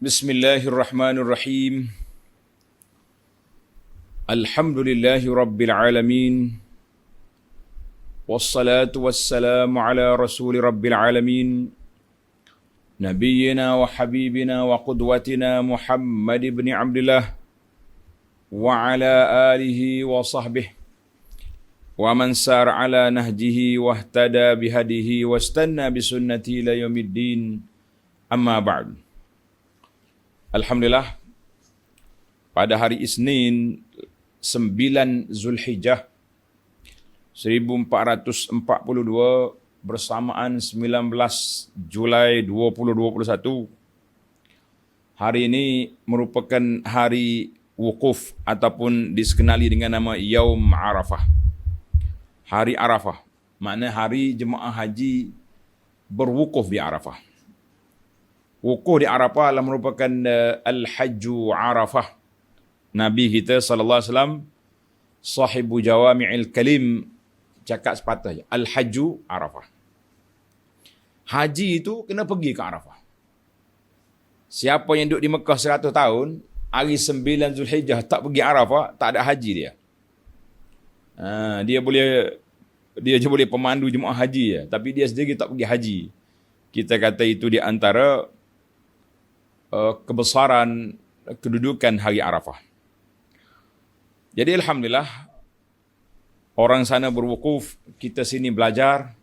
Bismillahirrahmanirrahim. Alhamdulillahi rabbil alamin. Wassalatu wassalamu ala rasuli rabbil alamin. Nabiyyina wa habibina wa qudwatina Muhammad ibn Abdullah wa ala alihi wa sahbihi wa man sar ala nahjihi wa ihtada bihadihi wa istanna bisunnati ila yaumiddin. Amma ba'd. Alhamdulillah, pada hari Isnin 9 Zulhijjah 1442 bersamaan 19 Julai 2021, hari ini merupakan hari wukuf ataupun dikenali dengan nama Yaum Arafah. Hari Arafah, makna hari jemaah haji berwukuf di Arafah. Wukuf di Arafah adalah merupakan Al-Hajju Arafah. Nabi kita SAW, sahibu jawami'il kalim, cakap sepatah je, Al-Hajju Arafah. Haji itu kena pergi ke Arafah. Siapa yang duduk di Mekah 100 tahun, hari 9 Zulhijjah tak pergi Arafah, tak ada haji dia. Dia je boleh pemandu jemaah haji ya, tapi dia sendiri tak pergi haji. Kita kata itu di antara kebesaran kedudukan hari Arafah. Jadi alhamdulillah, orang sana berwukuf, kita sini belajar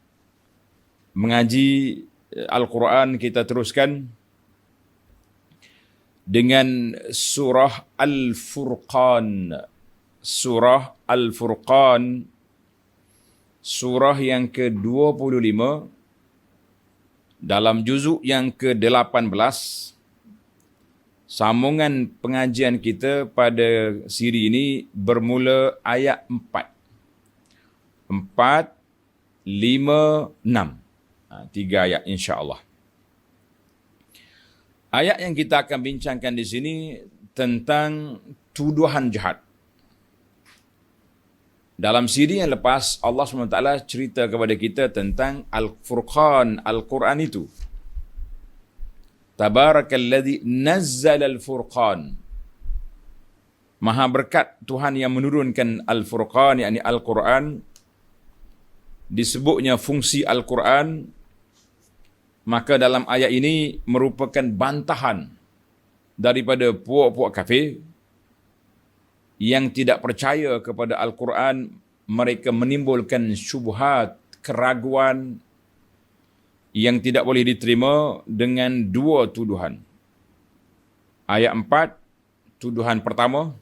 mengaji Al-Quran. Kita teruskan dengan surah Al-Furqan. Surah Al-Furqan, surah yang ke-25 dalam juzuk yang ke-18. Sambungan pengajian kita pada siri ini bermula ayat 4. 4, 5, 6. 3 ayat insya-Allah. Ayat yang kita akan bincangkan di sini tentang tuduhan jahat. Dalam siri yang lepas, Allah SWT cerita kepada kita tentang Al-Furqan, Al-Quran itu. Tabarakalladzi nazzala al-furqan. Maha berkat Tuhan yang menurunkan Al-Furqan, yakni Al-Quran. Disebutnya fungsi Al-Quran, maka dalam ayat ini merupakan bantahan daripada puak-puak kafir yang tidak percaya kepada Al-Quran. Mereka menimbulkan syubhat, keraguan yang tidak boleh diterima dengan dua tuduhan. Ayat 4, tuduhan pertama.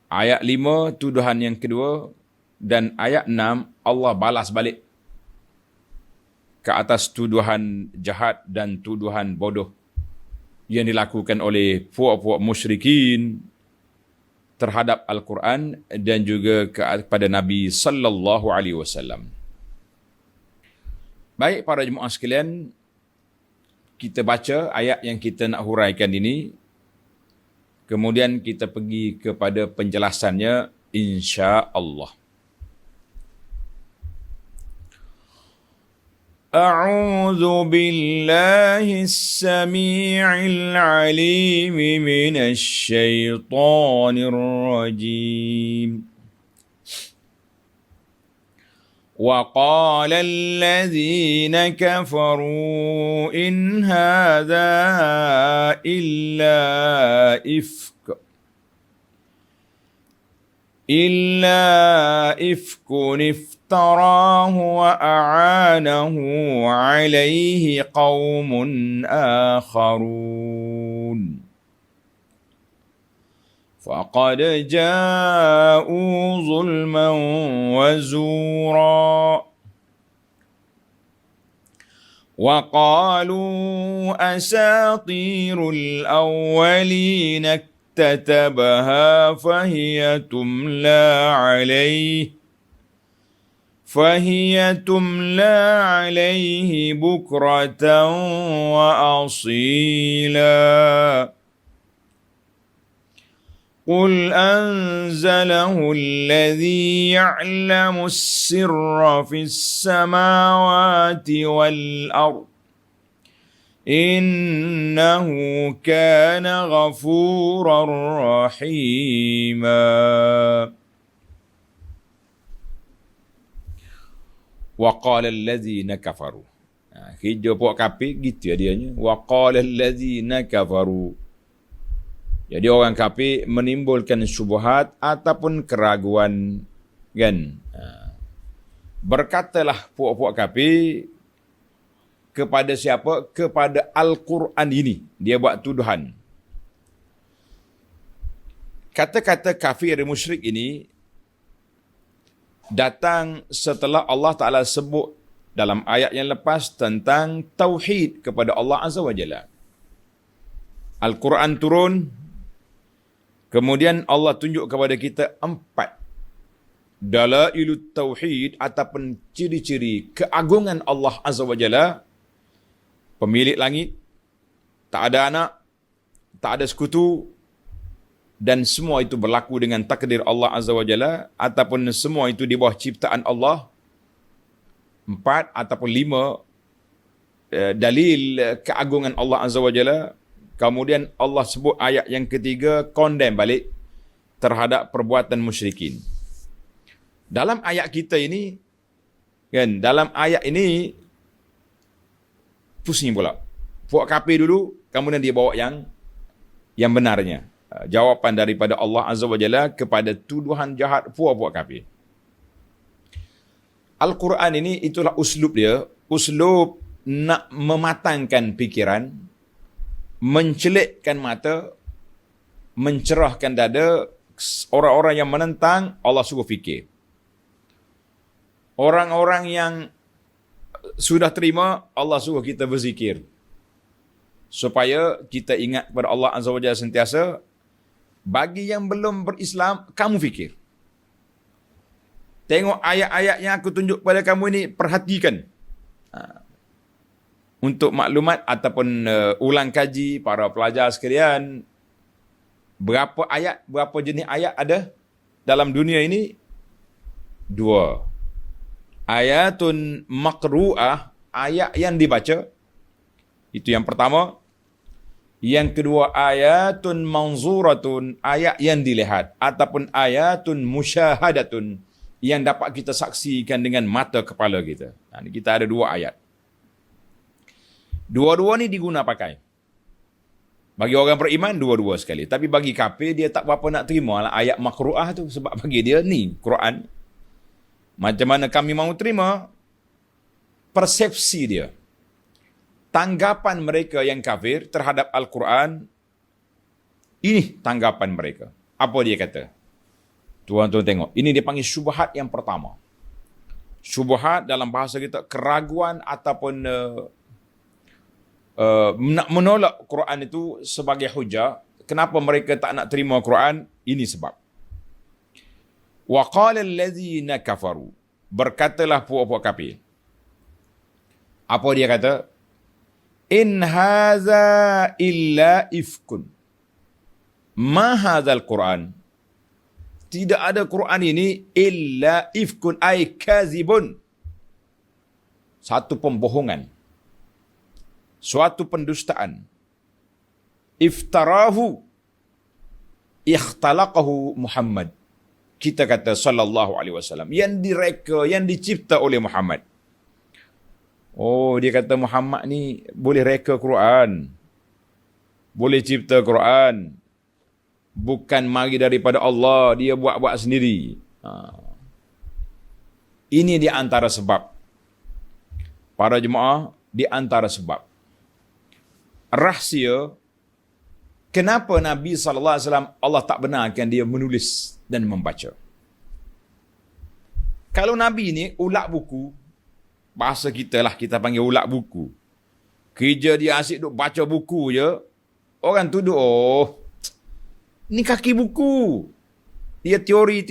Ayat 5, tuduhan yang kedua. Dan ayat 6, Allah balas balik ke atas tuduhan jahat dan tuduhan bodoh yang dilakukan oleh puak-puak musyrikin terhadap Al-Quran dan juga kepada Nabi sallallahu alaihi wasallam. Baik para jemaah sekalian, kita baca ayat yang kita nak huraikan ini, kemudian kita pergi kepada penjelasannya insya-Allah. A'udzu billahis samii'il 'aliim minasy syaithaanir rajiim. وقال الذين كفروا إن هذا إلا إفك افتراه وأعانه عليه قوم آخرون فقد جاءوا ظلما وزورا وقالوا أساطير الأولين اكتتبها فهي تملى عليه بكرة وأصيلا قل أنزله الذي يعلم السر في السماوات والأرض Innahu kana ghafurar rahima. Wa qala allazina kafaru. Hijau puak kafir gitu adanya. Wa qala allazina kafaru. Jadi orang kafir menimbulkan syubhat ataupun keraguan, kan? Berkatalah puak-puak kafir kepada siapa? Kepada Al-Quran ini. Dia buat tuduhan. Kata-kata kafir musyrik ini datang setelah Allah Ta'ala sebut dalam ayat yang lepas tentang tauhid kepada Allah Azza wa Jalla. Al-Quran turun, kemudian Allah tunjuk kepada kita 4 dalailut tauhid ataupun ciri-ciri keagungan Allah Azza wa Jalla. Pemilik langit, tak ada anak, tak ada sekutu, dan semua itu berlaku dengan takdir Allah Azza wa Jalla, ataupun semua itu di bawah ciptaan Allah. 4 ataupun 5 dalil keagungan Allah Azza wa Jalla. Kemudian Allah sebut ayat yang ketiga, condemn balik terhadap perbuatan musyrikin. Dalam ayat kita ini, kan, dalam ayat ini pusing pula. Puak kafir dulu, kemudian dia bawa yang benarnya. Jawapan daripada Allah Azza wa Jalla kepada tuduhan jahat puak-puak kafir. Al-Quran ini itulah uslub dia, uslub nak mematangkan fikiran, mencelikkan mata, mencerahkan dada orang-orang yang menentang. Allah suruh fikir. Orang-orang yang sudah terima, Allah suruh kita berzikir. Supaya kita ingat kepada Allah Azza wa Jalla sentiasa. Bagi yang belum berislam, kamu fikir. Tengok ayat-ayat yang aku tunjuk kepada kamu ini, perhatikan. Untuk maklumat ataupun ulang kaji para pelajar sekalian, berapa ayat, berapa jenis ayat ada dalam dunia ini? 2. Ayatun maqru'ah, ayat yang dibaca. Itu yang pertama. Yang kedua, ayatun manzuratun, ayat yang dilihat. Ataupun ayatun musyahadatun, yang dapat kita saksikan dengan mata kepala kita. Kita ada 2 ayat. Dua-dua ni diguna pakai. Bagi orang beriman, dua-dua sekali. Tapi bagi kafir, dia tak berapa nak terima lah ayat makru'ah tu. Sebab bagi dia ni, Quran. Macam mana kami mahu terima? Persepsi dia. Tanggapan mereka yang kafir terhadap Al-Quran, ini tanggapan mereka. Apa dia kata? Tuan-tuan tengok. Ini dipanggil syubhat yang pertama. Syubhat dalam bahasa kita, keraguan ataupun nak menolak Quran itu sebagai hujah. Kenapa mereka tak nak terima Quran? Ini sebab. Wa qala allazina kafaru, berkatalah puak-puak kafir. Apa dia kata? In haza illa ifkun. Ma hadzal Quran. Tidak ada Quran ini illa ifkun, ay kazibun. Satu pembohongan. Suatu pendustaan. Iftarahu ikhtalaqahu Muhammad. Kita kata sallallahu alaihi wasallam, yang direka, yang dicipta oleh Muhammad. Oh, dia kata Muhammad ni boleh reka Quran. Boleh cipta Quran. Bukan mari daripada Allah, dia buat-buat sendiri. Ini di antara sebab. Para jemaah, di antara sebab. Rahsia, kenapa Nabi SAW, Allah tak benarkan dia menulis dan membaca. Kalau Nabi ni ulak buku, bahasa kita lah, kita panggil ulak buku. Kerja dia asyik duk baca buku je, orang tuduh, oh, ni kaki buku. Dia teori,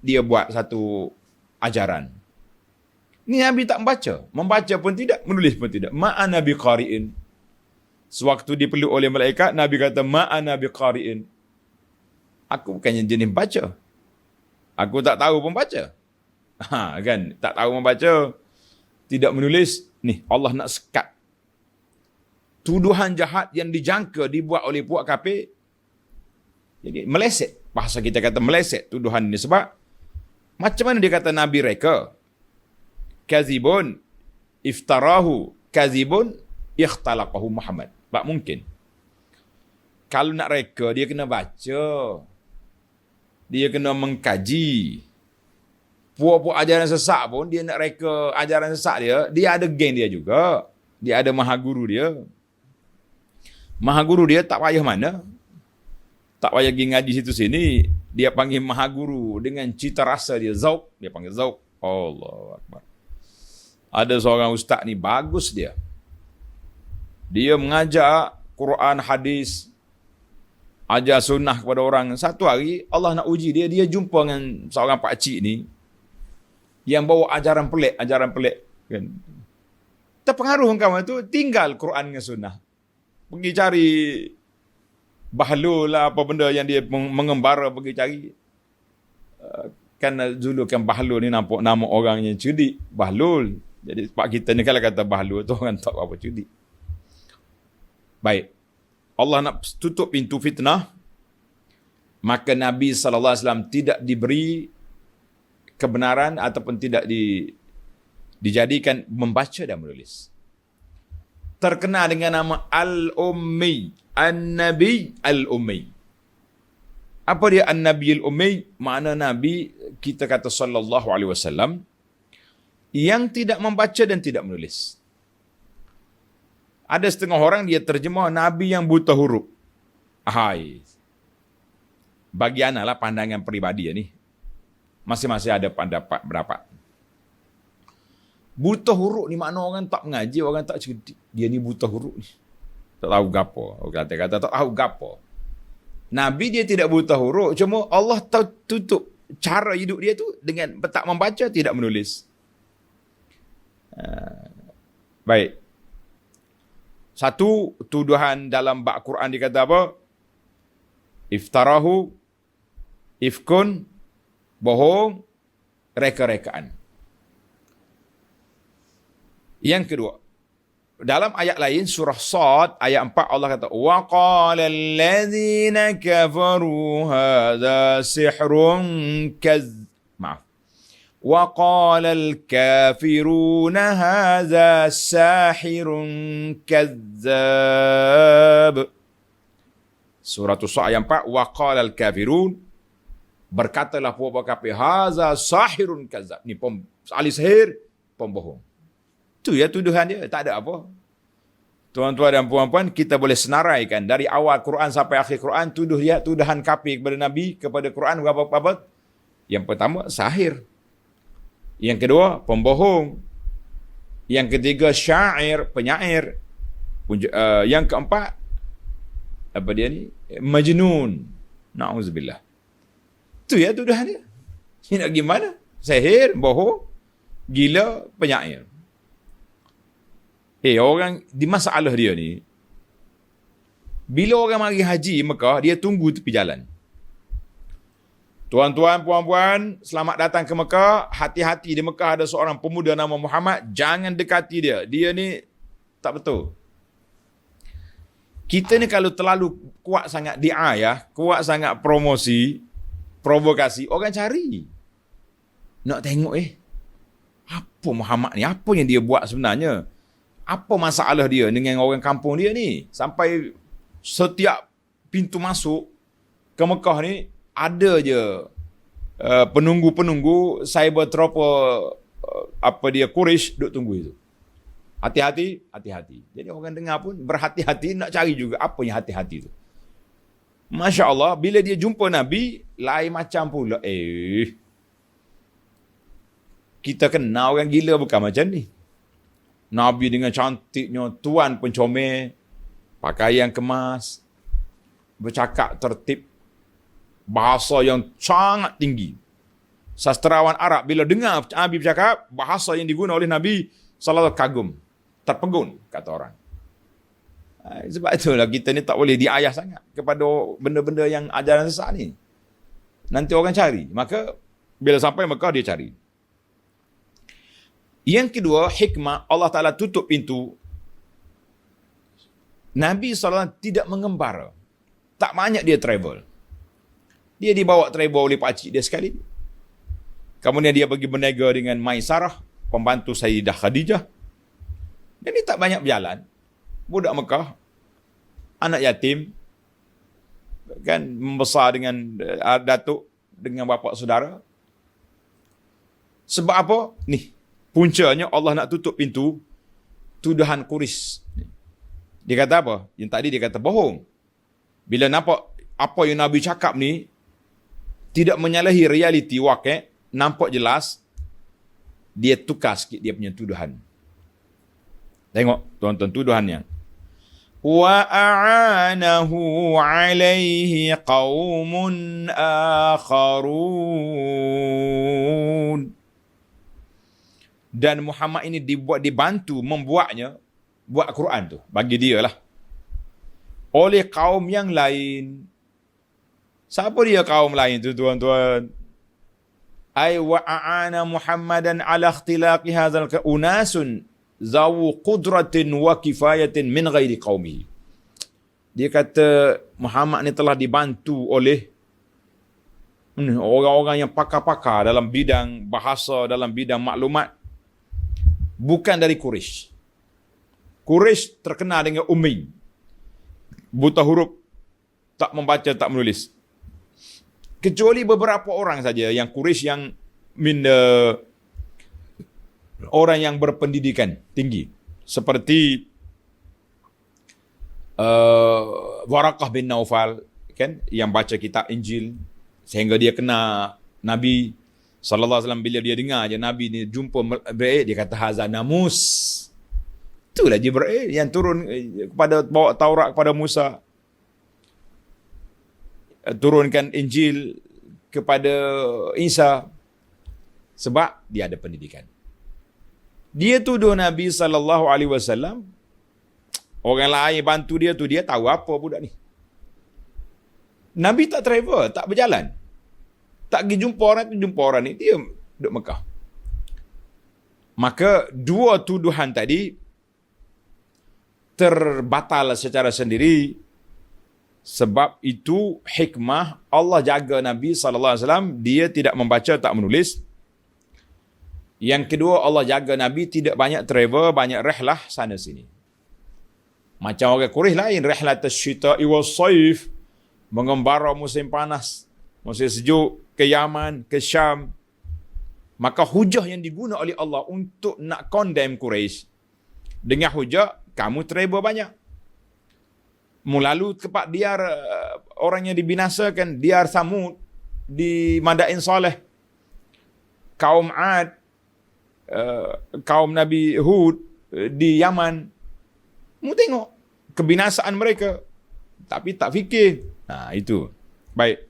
dia buat satu ajaran. Ni Nabi tak membaca. Membaca pun tidak, menulis pun tidak. Ma'ana biqari'in. Sewaktu dipeluk oleh malaikat, Nabi kata, ma'ana biqari'in. Aku bukannya jenis baca. Aku tak tahu membaca. Kan? Tak tahu membaca. Tidak menulis. Ni, Allah nak sekat. tuduhan jahat yang dijangka dibuat oleh puak kafir. Jadi meleset. Bahasa kita kata meleset tuduhan ini. Sebab macam mana dia kata Nabi reka? Kazibun iftarahu kazibun ikhtalaqahu Muhammad. Tak mungkin. Kalau nak reka, dia kena baca. Dia kena mengkaji. Puak-puak ajaran sesak pun, dia nak reka ajaran sesak dia ada geng dia juga. Dia ada maha guru dia. Maha guru dia tak payah mana. Tak payah pergi ngaji situ sini. Dia panggil maha guru dengan cita rasa dia. Zauq. Dia panggil zauq. Allahu Akbar. Ada seorang ustaz ni, bagus dia. Dia mengajar Quran, hadis, ajar sunnah kepada orang. Satu hari, Allah nak uji dia. Dia jumpa dengan seorang pakcik ni yang bawa ajaran pelik. Kan? Terpengaruh kawan tu, tinggal Quran dengan sunnah. Pergi cari bahlul lah, apa benda yang dia mengembara, pergi cari. Kan dulu kan bahlul ni nampak nama orang yang cerdik. Bahlul. Jadi sebab kita ni kalau kata bahlul tu orang tak apa cerdik. Baik. Allah nak tutup pintu fitnah. Maka Nabi SAW tidak diberi kebenaran ataupun tidak dijadikan membaca dan menulis. Terkenal dengan nama Al-Ummi. An-Nabi Al-Ummi. Apa dia An-Nabi Al-Ummi? Makna Nabi, kita kata sallallahu alaihi wasallam, yang tidak membaca dan tidak menulis. Ada setengah orang dia terjemah Nabi yang buta huruf. Hai. Bagi ana lah pandangan peribadi ni. Masing-masing ada pendapat berapa. Buta huruf ni makna orang tak mengaji, orang tak cerdik. Dia ni buta huruf ni. Tak tahu gapo. Orang kata tak tahu gapo. Nabi dia tidak buta huruf, cuma Allah tutup cara hidup dia tu dengan tak membaca, tidak menulis. Baik. Satu, tuduhan dalam bab Quran dikata apa? Iftarahu, ifkun, bohong, reka-rekaan. Yang kedua, dalam ayat lain surah Sad ayat 4 Allah kata wa qala allazina kafaru hadza sihrun wa qala al-kafiruna hadza sahirun kazzab. Surah Sad ayat 4 wa qala al-kafirun, berkatalah puak-puak kafir hadza sahirun kazzab. Ni ahli sihir, pembohong. Itu ya tuduhan dia, tak ada apa. Tuan-tuan dan puan-puan, kita boleh senaraikan dari awal Quran sampai akhir Quran, tuduhan kafir kepada Nabi, kepada Quran apa-apa. Yang pertama, sahir. Yang kedua, pembohong. Yang ketiga, syair, penyair. Yang keempat, apa dia ni? Majnun. Na'udzubillah. Itu ya tuduhan dia. Ini nak gimana? Sihir, bohong, gila, penyair. Orang di masalah dia ni, bila orang mari haji Mekah, dia tunggu tepi jalan. Tuan-tuan, puan-puan, selamat datang ke Mekah. Hati-hati, di Mekah ada seorang pemuda nama Muhammad. Jangan dekati dia. Dia ni tak betul. Kita ni kalau terlalu kuat sangat diayah, kuat sangat promosi, provokasi, orang cari. Nak tengok apa Muhammad ni? Apa yang dia buat sebenarnya? Apa masalah dia dengan orang kampung dia ni? Sampai setiap pintu masuk ke Mekah ni, ada je penunggu-penunggu cyber trooper Quraisy duk tunggu itu. Hati-hati, hati-hati. Jadi orang dengar pun berhati-hati, nak cari juga apa yang hati-hati tu. Masya Allah, bila dia jumpa Nabi, lain macam pula. Kita kenal orang gila bukan macam ni. Nabi dengan cantiknya, tuan pencomel, pakaian kemas, bercakap tertib, bahasa yang sangat tinggi. Sastrawan Arab bila dengar Nabi bercakap, bahasa yang digunakan oleh Nabi selalu kagum, terpegun, kata orang. Sebab itulah kita ni tak boleh diayah sangat kepada benda-benda yang ajaran sesat ni. Nanti orang cari. Maka bila sampai Mekah dia cari. Yang kedua, hikmah Allah Ta'ala tutup pintu Nabi SAW tidak mengembara. Tak banyak dia travel. Dia dibawa travel oleh pakcik dia sekali. Kemudian dia pergi berniaga dengan Maisarah, pembantu Sayyidah Khadijah. Dan dia tak banyak berjalan. Budak Mekah, anak yatim, kan membesar dengan datuk, dengan bapa saudara. Sebab apa? Ni, puncanya Allah nak tutup pintu tuduhan Quraisy. Dia kata apa? Yang tadi dia kata bohong. Bila nampak apa yang Nabi cakap ni tidak menyalahi realiti wakil, nampak jelas, dia tukar sikit dia punya tuduhan. Tengok tuan-tuan tuduhannya. Wa a'anahu alaihi qaumun akharun. Dan Muhammad ini dibantu membuatnya, buat Quran tu, bagi dia lah, oleh kaum yang lain. Siapa dia kaum lain tu tuan-tuan? Ay wa a'ana Muhammadan ala ikhtilaqi hadzal unasun zawu qudratin wa kifayatin min ghairi qaumihi. Dia kata Muhammad ni telah dibantu oleh orang-orang yang pakar-pakar dalam bidang bahasa, dalam bidang maklumat, bukan dari Quraisy. Quraisy terkenal dengan ummi, buta huruf, tak membaca, tak menulis. Kecuali beberapa orang saja yang Quraisy yang orang yang berpendidikan tinggi, seperti Waraqah bin Naufal, kan, yang baca kitab Injil sehingga dia kena Nabi sallallahu alaihi wasallam. Bila dia dengar je Nabi ni jumpa Jibril, dia kata hazan namus. Itulah Jibril yang turun kepada, bawa Taurat kepada Musa, turunkan Injil kepada Isa, sebab dia ada pendidikan. Dia tuduh Nabi SAW, orang lain bantu dia tu, dia tahu apa budak ni. Nabi tak travel, tak berjalan, tak pergi jumpa orang tu, jumpa orang ni, dia duduk Mekah. Maka dua tuduhan tadi terbatal secara sendiri. Sebab itu hikmah Allah jaga Nabi SAW, dia tidak membaca, tak menulis. Yang kedua, Allah jaga Nabi tidak banyak travel, banyak rehlah sana sini. Macam orang Quraisy lain, rehlah tasyita'i was-saif, mengembara musim panas, musim sejuk, ke Yaman, ke Syam. Maka hujah yang diguna oleh Allah untuk nak condemn Quraisy dengan hujah, kamu travel banyak. Mulalu tempat diar orang yang dibinasakan, diar Samud di Madain Saleh, kaum Ad, kaum Nabi Hud di Yaman. Mu tengok kebinasaan mereka, tapi tak fikir. Nah, itu. Baik.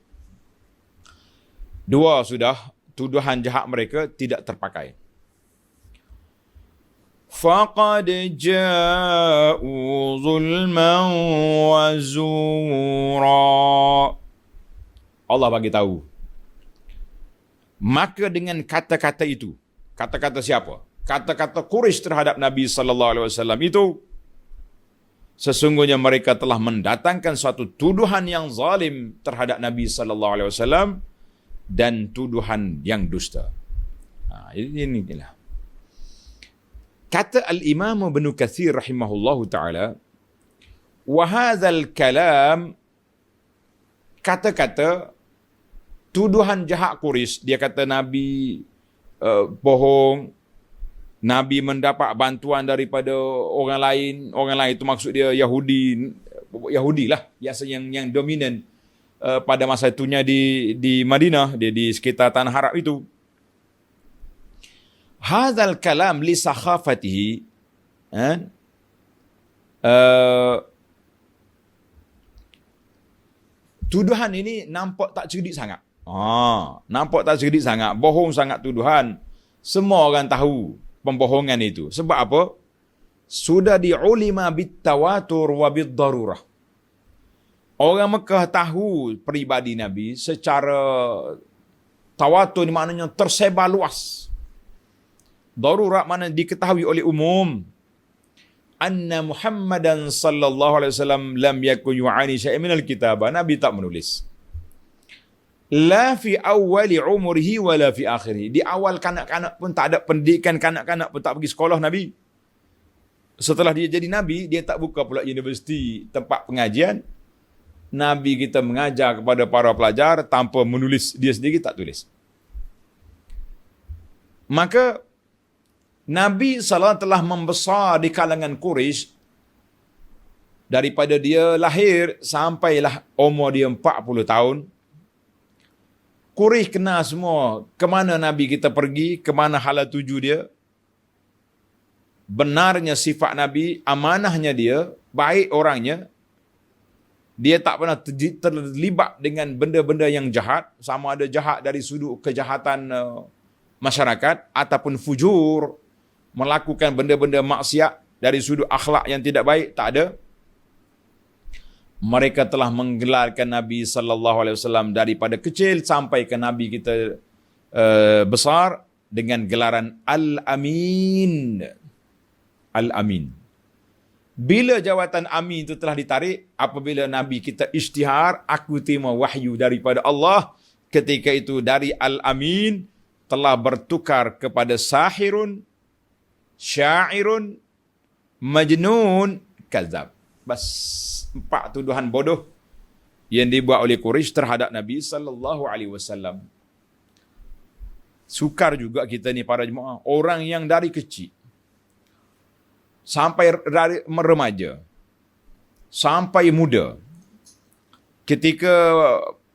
Dua sudah, tuduhan jahat mereka tidak terpakai. فَقَدْ جَاءُوا ظُلْمًا وَزُورًا. Allah bagi tahu. Maka dengan kata-kata itu, kata-kata siapa? Kata-kata Quraisy terhadap Nabi SAW itu, sesungguhnya mereka telah mendatangkan suatu tuduhan yang zalim terhadap Nabi SAW dan tuduhan yang dusta. Inilah. Kata Al-Imam Ibn Katsir rahimahullahu ta'ala, wa hadzal kalam, kata-kata tuduhan jahat Quraisy, dia kata Nabi bohong, Nabi mendapat bantuan daripada orang lain itu maksud dia Yahudi lah, biasa yang dominan pada masa itunya di Madinah, di sekitar tanah Arab itu. Hadzal kalam li sakhafatihi, tuduhan ini nampak tak cerdik sangat. Nampak tak cerdik sangat, bohong sangat tuduhan. Semua orang tahu pembohongan itu. Sebab apa? Sudah diulima bitawatur wa bid-darurah. Orang Mekah tahu peribadi Nabi secara tawatur, ni maknanya tersebar luas. Darurat mana diketahui oleh umum. anna Muhammadan sallallahu alaihi wasallam lam yakun yu'ani syai'an minal kitabah. Nabi tak menulis. La fi awwali umrihi wa la fi akhirih. Di awal kanak-kanak pun tak ada pendidikan, kanak-kanak pun tak pergi sekolah Nabi. Setelah dia jadi Nabi, dia tak buka pula universiti, tempat pengajian. Nabi kita mengajar kepada para pelajar tanpa menulis, dia sendiri tak tulis. Maka Nabi SAW telah membesar di kalangan Quraisy daripada dia lahir sampailah umur dia 40 tahun. Quraisy kenal semua ke mana Nabi kita pergi, ke mana hala tuju dia. Benarnya sifat Nabi, amanahnya dia, baik orangnya. Dia tak pernah terlibat dengan benda-benda yang jahat, sama ada jahat dari sudut kejahatan masyarakat ataupun fujur, melakukan benda-benda maksiat dari sudut akhlak yang tidak baik, tak ada. Mereka telah menggelarkan Nabi sallallahu alaihi wasallam daripada kecil sampai ke Nabi kita besar dengan gelaran Al-Amin. Al-Amin. Bila jawatan Amin itu telah ditarik, apabila Nabi kita isytihar, aku terima wahyu daripada Allah, ketika itu dari Al-Amin telah bertukar kepada sahirun, syairun, majnun, kazab. Bas 4 tuduhan bodoh yang dibuat oleh Quraisy terhadap Nabi sallallahu alaihi wasallam. Sukar juga kita ni para jemaah, orang yang dari kecil sampai dari remaja sampai muda, ketika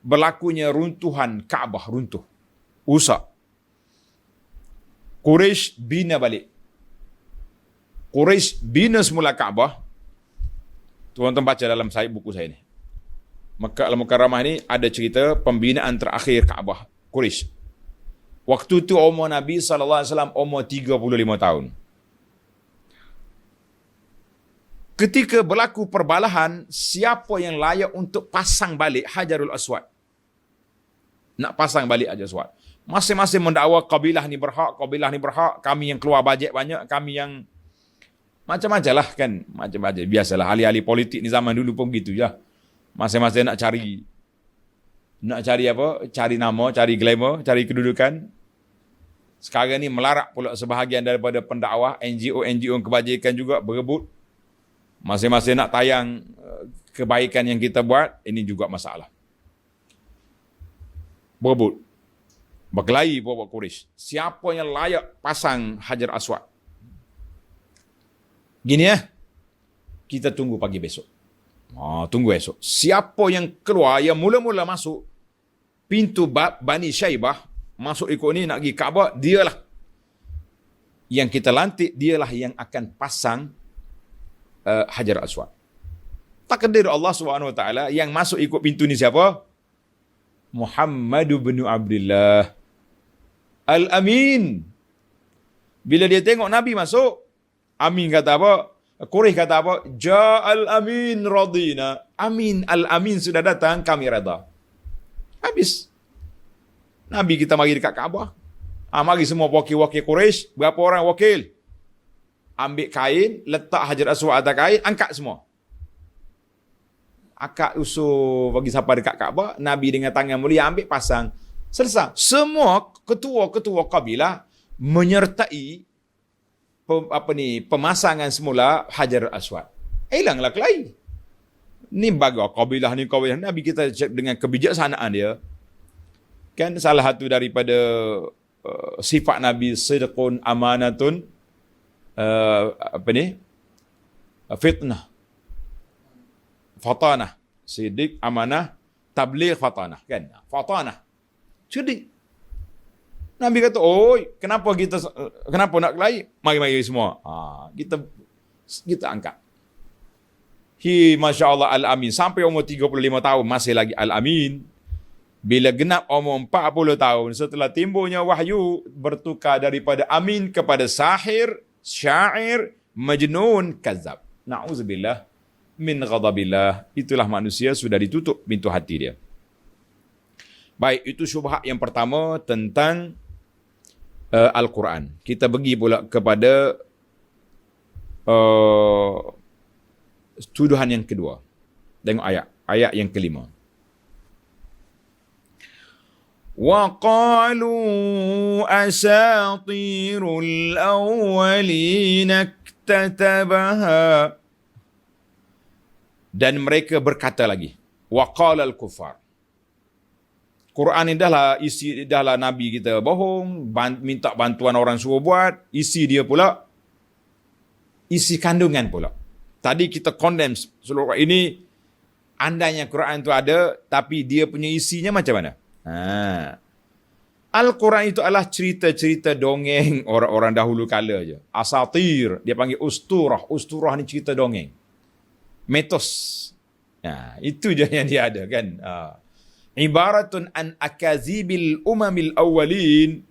berlakunya runtuhan Kaabah, runtuh, rusak, Quraisy bina balik. Quraisy bina semula Kaabah. Tuan-tuan baca dalam buku saya ni. Makkah Al-Mukarramah ni ada cerita pembinaan terakhir Kaabah Quraisy. Waktu tu umur Nabi SAW umur 35 tahun. Ketika berlaku perbalahan, siapa yang layak untuk pasang balik Hajarul Aswad? Nak pasang balik Hajarul Aswad. Masing-masing mendakwa kabilah ni berhak, kami yang keluar bajet banyak, kami yang macam-macam lah kan. Macam-macam. Biasalah ahli-ahli politik ni zaman dulu pun begitu je. Masing-masing nak cari apa? Cari nama, cari glamour, cari kedudukan. Sekarang ni melarak pula sebahagian daripada pendakwah, NGO kebajikan juga berebut. Masing-masing nak tayang kebaikan yang kita buat, ini juga masalah. Berebut. Berkelahi buat Quraisy. Siapa yang layak pasang Hajar Aswad? Gini kita tunggu pagi besok. Tunggu esok. Siapa yang keluar, yang mula-mula masuk pintu Bani Syaibah, masuk ikut ni nak pergi Kaabah, dialah yang kita lantik, dialah yang akan pasang Hajar Aswad. Takdir Allah SWT yang masuk ikut pintu ni siapa? Muhammad bin Abdullah Al-Amin. Bila dia tengok Nabi masuk, Amin kata apa? Quraisy kata apa? Ja'al Amin radina. Amin, Al-Amin sudah datang, kami reda. Habis. Nabi kita mari dekat Kaabah. Mari semua wakil-wakil Quraisy. Berapa orang wakil? Ambil kain, letak Hajar Aswad atas kain, angkat semua. Akak usul bagi siapa dekat Kaabah, Nabi dengan tangan mulia ambil pasang. Selesai. Semua ketua-ketua kabilah menyertai pemasangan semula Hajar Aswad. Hilanglah kelahi. Ni bagai kabilah ni kabilah. Nabi kita dengan kebijaksanaan dia. Kan salah satu daripada sifat Nabi sidqun amanatun fitnah. Fatanah. Siddiq, amanah, tabligh, fatanah. Kan? Fatanah. Cerdik. Nabi kata, kenapa nak kelahi? Mari-mari semua. Kita angkat. Masya Allah Al-Amin. Sampai umur 35 tahun, masih lagi Al-Amin. Bila genap umur 40 tahun, setelah timbulnya wahyu, bertukar daripada Amin kepada sahir, syair, majnun, kazab. Na'udzubillah min ghadabillah. Itulah manusia sudah ditutup pintu hati dia. Baik, itu syubhat yang pertama tentang Al-Quran. Kita pergi pula kepada uh, tuduhan yang kedua. Tengok ayat yang kelima. وَقَالُوا أَسَاطِيرُ الْأَوَّلِينَ اكْتَتَبَهَا. Dan mereka berkata lagi, وَقَالَ الْكُفَّارِ. Quran ni dahlah Nabi kita bohong, minta bantuan orang suruh buat, isi dia pula, isi kandungan pula. Tadi kita condemn seluruh ini, andainya Quran tu ada, tapi dia punya isinya macam mana? Al-Quran itu adalah cerita-cerita dongeng orang-orang dahulu kala je. Asatir, dia panggil usturah. Usturah ni cerita dongeng. Mitos. Itu je yang dia ada kan. Ibaratun an akazibil umamil awwalin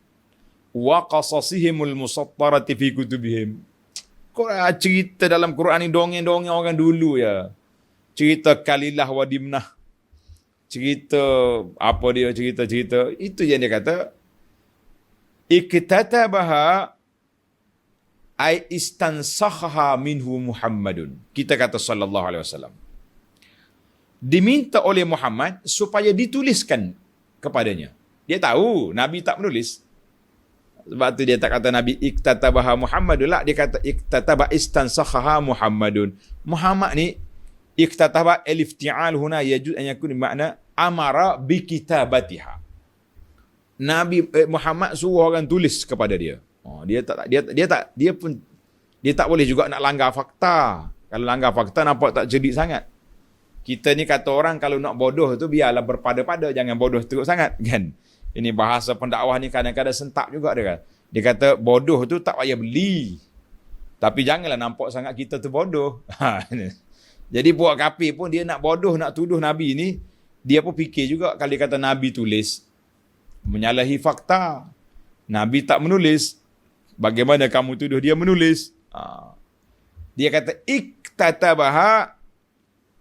wa qasasihimul musattarati fi kutubihim. Cerita dalam Quran ni dongeng-dongeng orang dulu ya. Cerita Kalilah wa Dimnah. Cerita cerita itu yang dia kata iktatabaha ay istansakhaha minhu Muhammadun. Kita kata sallallahu alaihi wasallam diminta oleh Muhammad supaya dituliskan kepadanya. Dia tahu Nabi tak menulis, sebab tu dia tak kata Nabi iktatabaha Muhammadun lah, dia kata iktataba istansakhaha Muhammadun. Muhammad ni iktataba al-ifti'al huna yajuz an yakun makna amara bi kitabatiha. Nabi Muhammad suruh orang tulis kepada dia. Dia tak boleh juga nak langgar fakta. Kalau langgar fakta nampak tak cerdik sangat. Kita ni kata orang kalau nak bodoh tu biarlah berpada-pada, jangan bodoh teruk sangat kan. Ini bahasa pendakwah ni kadang-kadang sentak juga dia kata. Dia kata bodoh tu tak payah beli. Tapi janganlah nampak sangat kita tu bodoh. Jadi buat kafir pun dia nak bodoh, nak tuduh Nabi ni, dia pun fikir juga kalau dia kata Nabi tulis, menyalahi fakta. Nabi tak menulis. Bagaimana kamu tuduh dia menulis? Dia kata iktatabaha,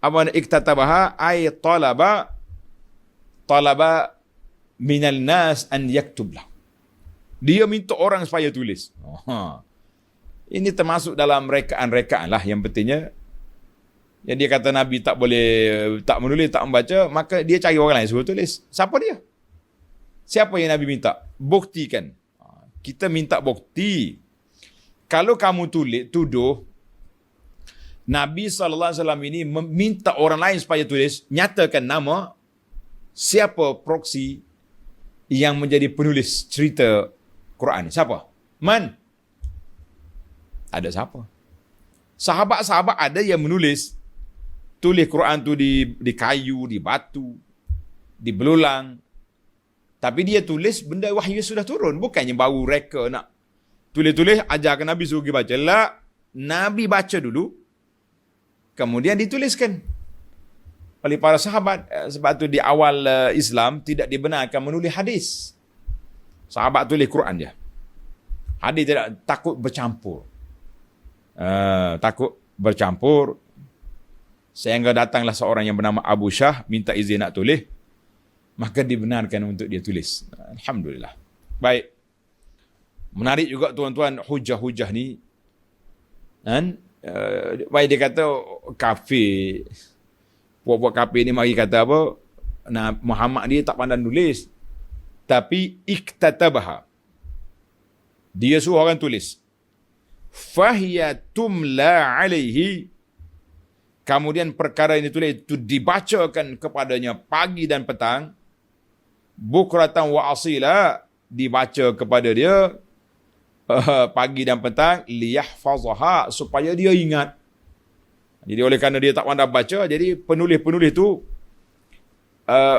apa iktatabaha ay talaba minal nas an yaktub lah. Dia minta orang supaya tulis. Ini termasuk dalam rekaan-rekaan lah yang pentingnya. Yang dia kata Nabi tak menulis, tak membaca, maka dia cari orang lain suruh tulis. Siapa dia? Siapa yang Nabi minta? Buktikan. Kita minta bukti. Kalau kamu tuduh Nabi SAW ini meminta orang lain supaya tulis, nyatakan nama siapa proksi yang menjadi penulis cerita Quran. Siapa? Man? Ada siapa? Sahabat-sahabat ada yang menulis, tulis Quran tu di kayu, di batu, di belulang. Tapi dia tulis benda wahyu sudah turun. Bukannya baru reka nak tulis-tulis, ajarkan Nabi suruh pergi baca. Lah, Nabi baca dulu, kemudian dituliskan oleh para sahabat. Sebab tu di awal Islam tidak dibenarkan menulis hadis. Sahabat tulis Quran dia. Hadis tidak, takut bercampur. Takut bercampur. Sehingga datanglah seorang yang bernama Abu Syah minta izin nak tulis, maka dibenarkan untuk dia tulis. Alhamdulillah. Baik. Menarik juga tuan-tuan hujah-hujah ni. Dan baik dia kata kafir. Buat-buat kafir ni mari kata apa? Nah, Muhammad dia tak pandai nulis. Tapi iktatabaha. Dia suruh orang tulis. Fahiya tumla alaihi. Kemudian perkara ini tulis itu dibacakan kepadanya pagi dan petang. Bukratan wa asila, dibaca kepada dia pagi dan petang, liyahfazaha, supaya dia ingat. Jadi oleh kerana dia tak pandai baca, jadi penulis-penulis tu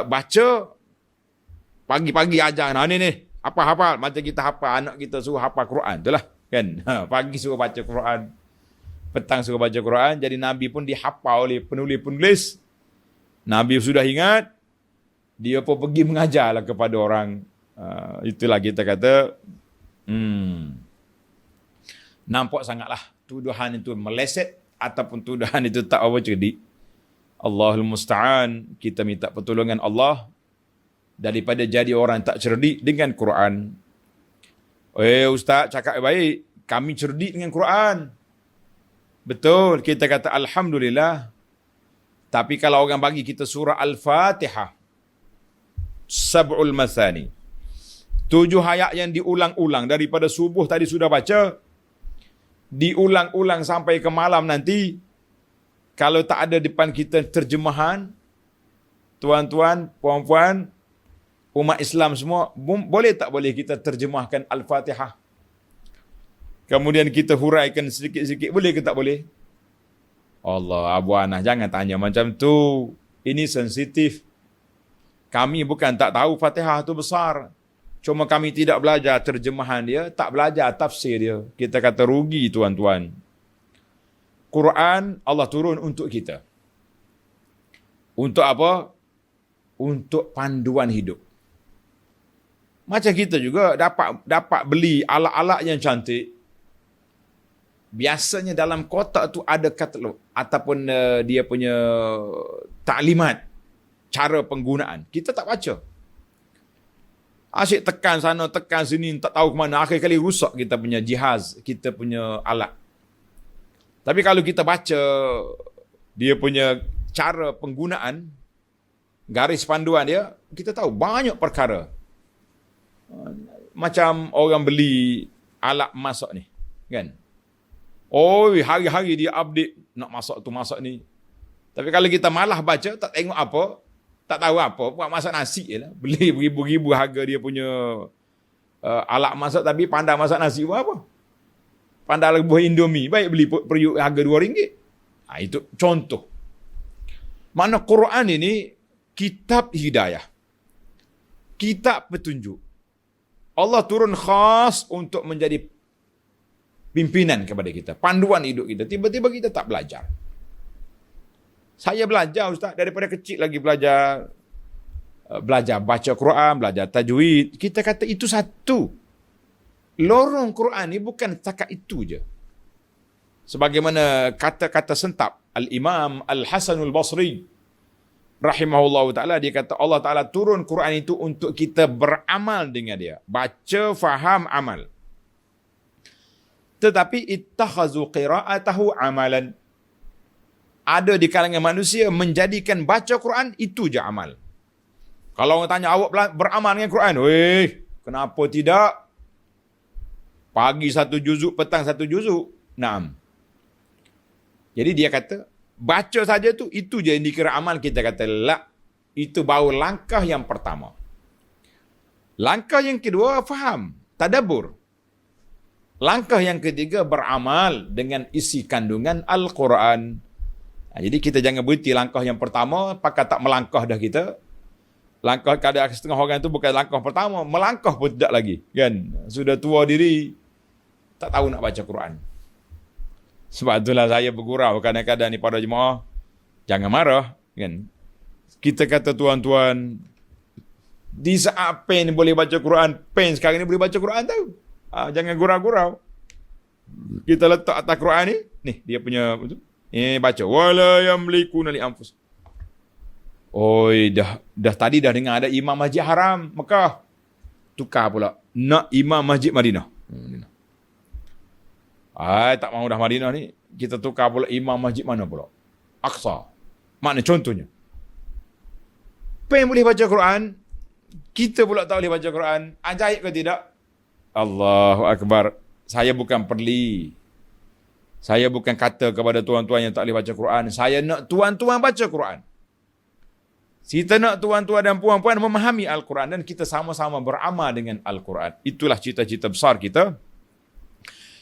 baca pagi-pagi ajar. Nah ni hafal macam kita hafal, anak kita suruh hafal Quran, itulah kan. Pagi suruh baca Quran, petang suruh baca Quran. Jadi Nabi pun dihafal oleh penulis-penulis. Nabi sudah ingat, dia pun pergi mengajarlah kepada orang. Itulah kita kata, nampak sangatlah tuduhan itu meleset ataupun tuduhan itu tak apa cerdik. Allahul Musta'an. Kita minta pertolongan Allah daripada jadi orang tak cerdik dengan Quran. Ustaz cakap baik, kami cerdik dengan Quran. Betul, kita kata Alhamdulillah. Tapi kalau orang bagi kita surah Al-Fatihah, Sab'ul Mathani, 7 ayat yang diulang-ulang daripada subuh tadi sudah baca, diulang-ulang sampai ke malam nanti. Kalau tak ada depan kita terjemahan, tuan-tuan, puan-puan, umat Islam semua, boleh tak boleh kita terjemahkan Al-Fatihah? Kemudian kita huraikan sedikit-sedikit, boleh ke tak boleh? Allah, Abu Anas, jangan tanya macam tu. Ini sensitif. Kami bukan tak tahu Fatihah tu besar. Cuma kami tidak belajar terjemahan dia, tak belajar tafsir dia. Kita kata rugi, tuan-tuan. Quran Allah turun untuk kita. Untuk apa? Untuk panduan hidup. Macam kita juga dapat beli alat-alat yang cantik. Biasanya dalam kotak tu ada katalog ataupun dia punya taklimat, cara penggunaan. Kita tak baca. Asyik tekan sana, tekan sini, tak tahu ke mana. Akhir kali rusak kita punya jihaz, kita punya alat. Tapi kalau kita baca dia punya cara penggunaan, garis panduan dia, kita tahu banyak perkara. Macam orang beli alat masak ni, kan? Oh, hari-hari dia update nak masak tu, masak ni. Tapi kalau kita malah baca, tak tengok apa, tak tahu apa, buat masak nasi je lah. Beli beribu-ribu harga dia punya alat masak, tapi pandai masak nasi buat apa? Pandai buat Indomie, baik beli periuk harga RM2. Itu contoh. Makna Quran ini kitab hidayah. Kitab petunjuk. Allah turun khas untuk menjadi pimpinan kepada kita, panduan hidup kita. Tiba-tiba kita tak belajar. Saya belajar, Ustaz, daripada kecil lagi belajar baca Quran, belajar tajwid. Kita kata itu satu. Lorong Quran ni bukan setakat itu je. Sebagaimana kata-kata sentap Al-Imam Al-Hasanul Basri rahimahullah ta'ala, dia kata Allah Ta'ala turun Quran itu untuk kita beramal dengan dia. Baca, faham, amal. Tetapi ittakhazu qira'atahu amalan. Ada di kalangan manusia menjadikan baca Quran itu je amal. Kalau orang tanya, awak beramal dengan Quran? Weh, kenapa tidak? Pagi 1 juzuk, petang 1 juzuk. Naam. Jadi dia kata, baca saja tu, itu je yang dikira amal. Kita kata, la. Itu baru langkah yang pertama. Langkah yang kedua, faham. Tadabbur. Langkah yang ketiga, beramal dengan isi kandungan Al-Quran. Jadi kita jangan berhenti langkah yang pertama, pakai tak melangkah dah kita. Langkah kadang setengah orang itu bukan langkah pertama, melangkah pun tidak lagi. Kan? Sudah tua diri, tak tahu nak baca Quran. Sebab itulah saya bergurau kadang-kadang ni pada jemaah, jangan marah. Kan? Kita kata tuan-tuan, di saat pen boleh baca Quran, pen sekarang ni boleh baca Quran tahu. Jangan gurau-gurau. Kita letak atas Quran ni, dia punya baca wala yamlikuna li anfus. Oi, dah tadi dah dengar ada imam masjid haram Mekah. Tukar pula nak imam masjid Madinah. Tak mahu dah Madinah ni, kita tukar pula imam masjid mana pula? Aqsa. Makna contohnya, pen boleh baca Quran, kita pula tak boleh baca Quran. Ajaib ke tidak? Allahu Akbar. Saya bukan perli. Saya bukan kata kepada tuan-tuan yang tak boleh baca Quran. Saya nak tuan-tuan baca Quran. Kita nak tuan-tuan dan puan-puan memahami Al-Quran dan kita sama-sama beramal dengan Al-Quran. Itulah cita-cita besar kita.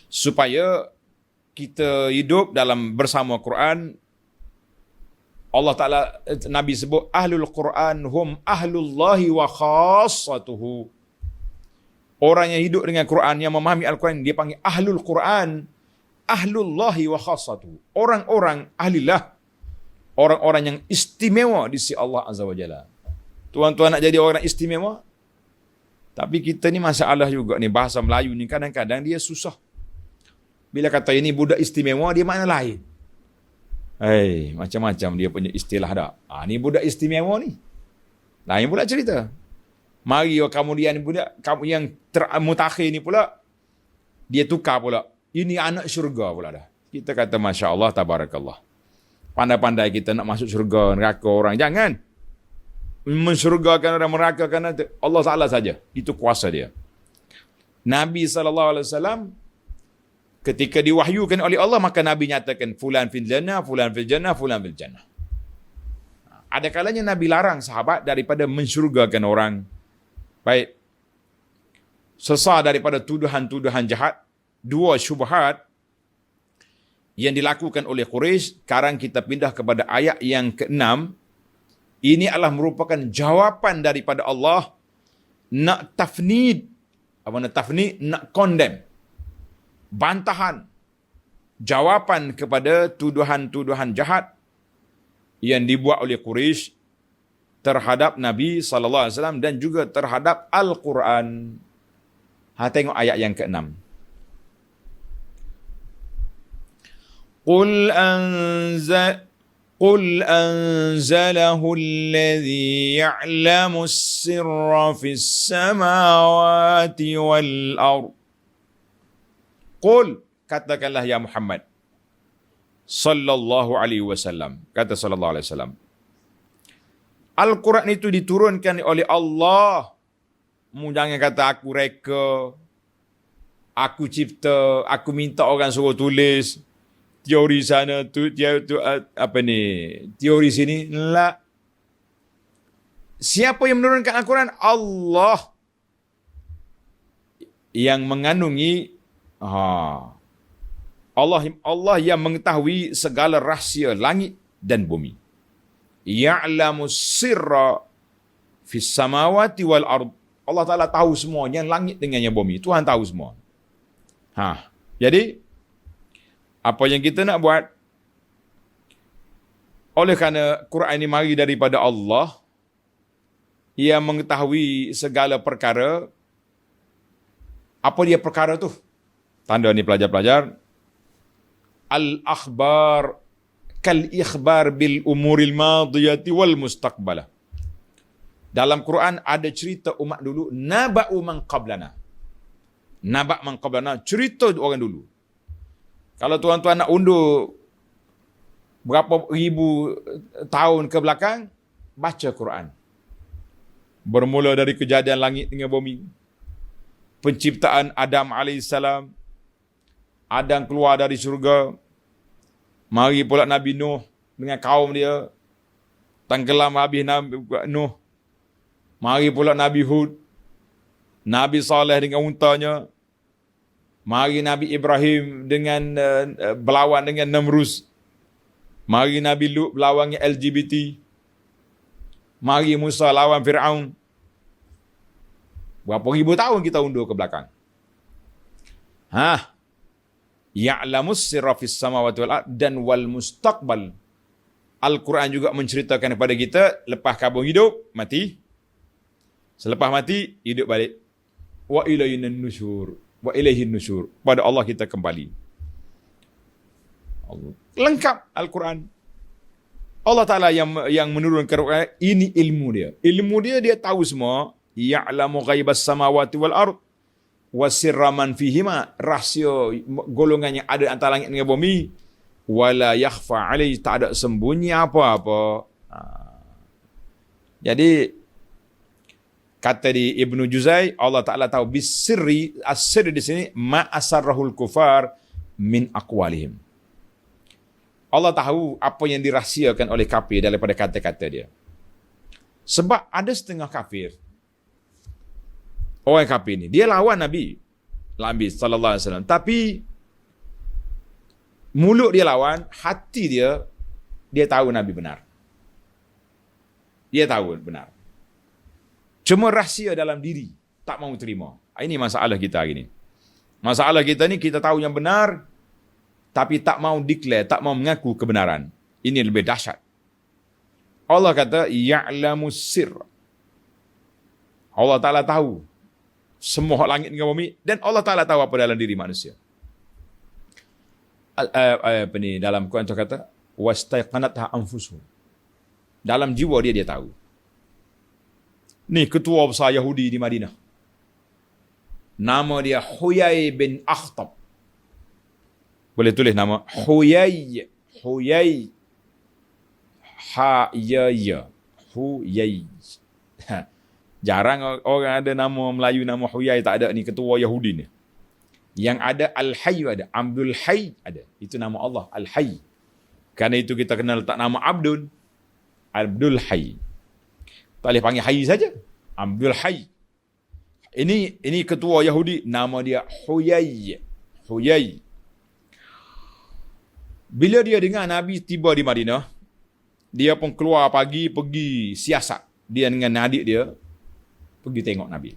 Supaya kita hidup dalam bersama Quran. Allah Ta'ala, Nabi sebut, Ahlul Quran hum ahlullahi wa khassatuhu. Orang yang hidup dengan Quran, yang memahami Al-Quran, dia panggil Ahlul Quran. Ahlullahi wa khassatuhu. Orang-orang ahlilah. Orang-orang yang istimewa di sisi Allah Azza wa Jalla. Tuan-tuan nak jadi orang istimewa? Tapi kita ni masalah juga ni. Bahasa Melayu ni kadang-kadang dia susah. Bila kata ini budak istimewa, dia makna lain. Macam-macam dia punya istilah dah. Ni budak istimewa ni. Lain pula cerita. Mari kemudian budak yang mutakhir ni pula, dia tukar pula. Ini anak syurga pula dah. kita kata Masya Allah, Tabarakallah. Pandai-pandai kita nak masuk syurga, neraka orang. Jangan mensyurgakan orang, nerakakan Allah Ta'ala saja. Itu kuasa dia. Nabi SAW, ketika diwahyukan oleh Allah, maka Nabi nyatakan, Fulan fil jannah, Fulan fil jannah, Fulan fil jannah. Ada kalanya Nabi larang sahabat daripada mensyurgakan orang. Baik. Sesar daripada tuduhan-tuduhan jahat. Dua syubhat yang dilakukan oleh Quraisy. Sekarang kita pindah kepada ayat yang ke-6. Ini adalah merupakan jawapan daripada Allah nak tafnid. Apa nak tafnid? Nak condemn. Bantahan. Jawapan kepada tuduhan-tuduhan jahat yang dibuat oleh Quraisy terhadap Nabi SAW dan juga terhadap Al-Quran. Tengok ayat yang ke-6. قل أنزله الذي يعلم السر في السماوات والأرض. قل, katakanlah ya Muhammad sallallahu alaihi wasallam. Kata sallallahu alaihi wasallam, Al-Quran itu diturunkan oleh Allah. Jangan kata aku reka, aku cipta, aku minta orang suruh tulis. Teori sana tu, teori sini. La. Siapa yang menurunkan Al-Quran? Allah. Yang mengandungi Allah yang mengetahui segala rahsia langit dan bumi. Ya'lamu sirra fis samawati wal ard. Allah Ta'ala tahu semuanya, langit dengan yang bumi. Tuhan tahu semua. Jadi, apa yang kita nak buat, oleh kerana Quran ini mari daripada Allah, yang mengetahui segala perkara. Apa dia perkara tu? Tanda ni pelajar-pelajar. Al-akhbar kal-ikhbar bil umuril madiyati wal mustaqbalah. Dalam Quran ada cerita umat dulu, naba'u man qablana. Naba' man qablana, cerita orang dulu. Kalau tuan-tuan nak undur berapa ribu tahun ke belakang, baca Quran. Bermula dari kejadian langit dengan bumi. Penciptaan Adam AS. Adam keluar dari syurga. Mari pula Nabi Nuh dengan kaum dia. Tenggelam habis Nabi Nuh. Mari pula Nabi Hud. Nabi Saleh dengan untanya. Mari Nabi Ibrahim dengan berlawan dengan Namrus. Mari Nabi Lut berlawan dengan LGBT. Mari Musa lawan Fir'aun. Berapa ribu tahun kita undur ke belakang. Ya'lamus sirra fis samawati wal ard dan wal mustaqbal. Al-Quran juga menceritakan kepada kita, lepas kabur hidup, mati. Selepas mati, hidup balik. Wa ilaihin nusyur. Wa ilaihin nusyur. Pada Allah kita kembali. Lengkap Al-Quran. Allah Ta'ala yang menurunkan Al-Quran, ini ilmu dia. Ilmu dia tahu semua. Ya'lamu ghaibas samawati wal ard. Wa sirra man fihima. Rahsia golongan yang ada antara langit dengan bumi. Wala yakhfa alaihi. Tak ada sembunyi apa-apa. Jadi, kata di Ibnu Juzai, Allah Ta'ala tahu bisirri, as-sirri di sini, ma'asarrahul kufar min aqwalihim. Allah tahu apa yang dirahsiakan oleh kafir daripada kata-kata dia. Sebab ada setengah kafir, orang kafir ni, dia lawan Nabi sallallahu alaihi wasallam, tapi mulut dia lawan, hati dia tahu Nabi benar. Dia tahu benar. Cuma rahsia dalam diri, tak mahu terima. Ini masalah kita hari ini. Masalah kita ni, kita tahu yang benar, tapi tak mahu declare, tak mahu mengaku kebenaran. Ini lebih dahsyat. Allah kata, ya'lamu sirr. Allah Ta'ala tahu semua langit dengan bumi, dan Allah Ta'ala tahu apa dalam diri manusia. Dalam Quran tu kata, wastaiqanatha anfusuhum. Dalam jiwa dia tahu. Ni ketua besar Yahudi di Madinah. Nama dia Huyai bin Akhtab. Boleh tulis nama Huyai. Huyai. Ha ya ya. Huyai. Jarang orang ada nama Melayu nama Huyai, tak ada ni ketua Yahudi ni. Yang ada Al-Hayy ada, Abdul Hayy ada. Itu nama Allah Al-Hayy. Karena itu kita kenal letak nama Abdul. Abdul Hayy. Tak boleh panggil Hayy saja. Abdul Hayy. Ini ketua Yahudi, nama dia Huyai. Huyai. Bila dia dengar Nabi tiba di Madinah, dia pun keluar pagi pergi siasat. Dia dengan adik dia pergi tengok Nabi.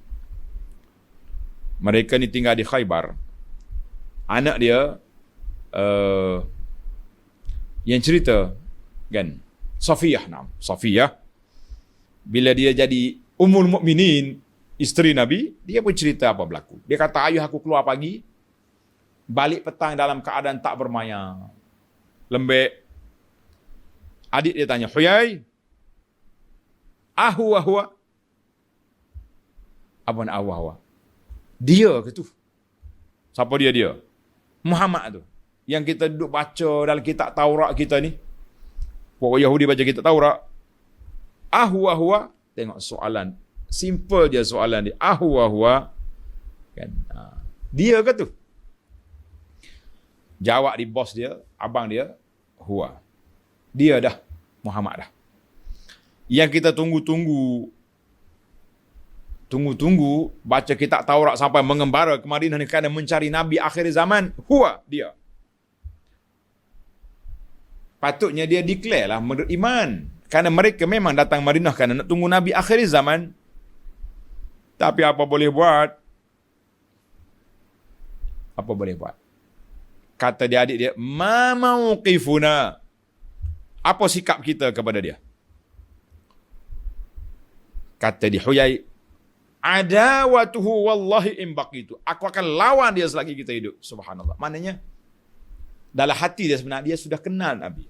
Mereka ni tinggal di Khaybar. Anak dia yang cerita kan, Safiyah. Safiyah bila dia jadi Ummul Mukminin, isteri Nabi, dia pun cerita apa berlaku. Dia kata, ayuh aku keluar pagi, balik petang dalam keadaan tak bermaya, lembek. Adik dia tanya, Huyai, ahwa. Apa nak ahwa? Dia ke tu? Siapa dia? Muhammad tu. Yang kita duduk baca dalam kitab Taurat kita ni. Orang Yahudi baca kitab Taurat. Ahwa. Tengok soalan. Simple dia soalan dia. Ahwa. Kan? Dia ke tu? Jawab di bos dia, abang dia, huwa. Dia dah, Muhammad dah. Yang kita tunggu-tunggu baca kitab Taurat sampai mengembara ke Madinah ni kerana mencari Nabi akhir zaman, huwa, dia. Patutnya dia declare lah menurut iman. Kerana mereka memang datang Madinah kerana nak tunggu Nabi akhir zaman. Tapi apa boleh buat? Kata dia adik dia, ma mauqifuna. Apa sikap kita kepada dia? Kata dia, Huyai, adawatuhu wallahi in baqitu. Aku akan lawan dia selagi kita hidup. Subhanallah. Maknanya, dalam hati dia sebenarnya, dia sudah kenal Nabi.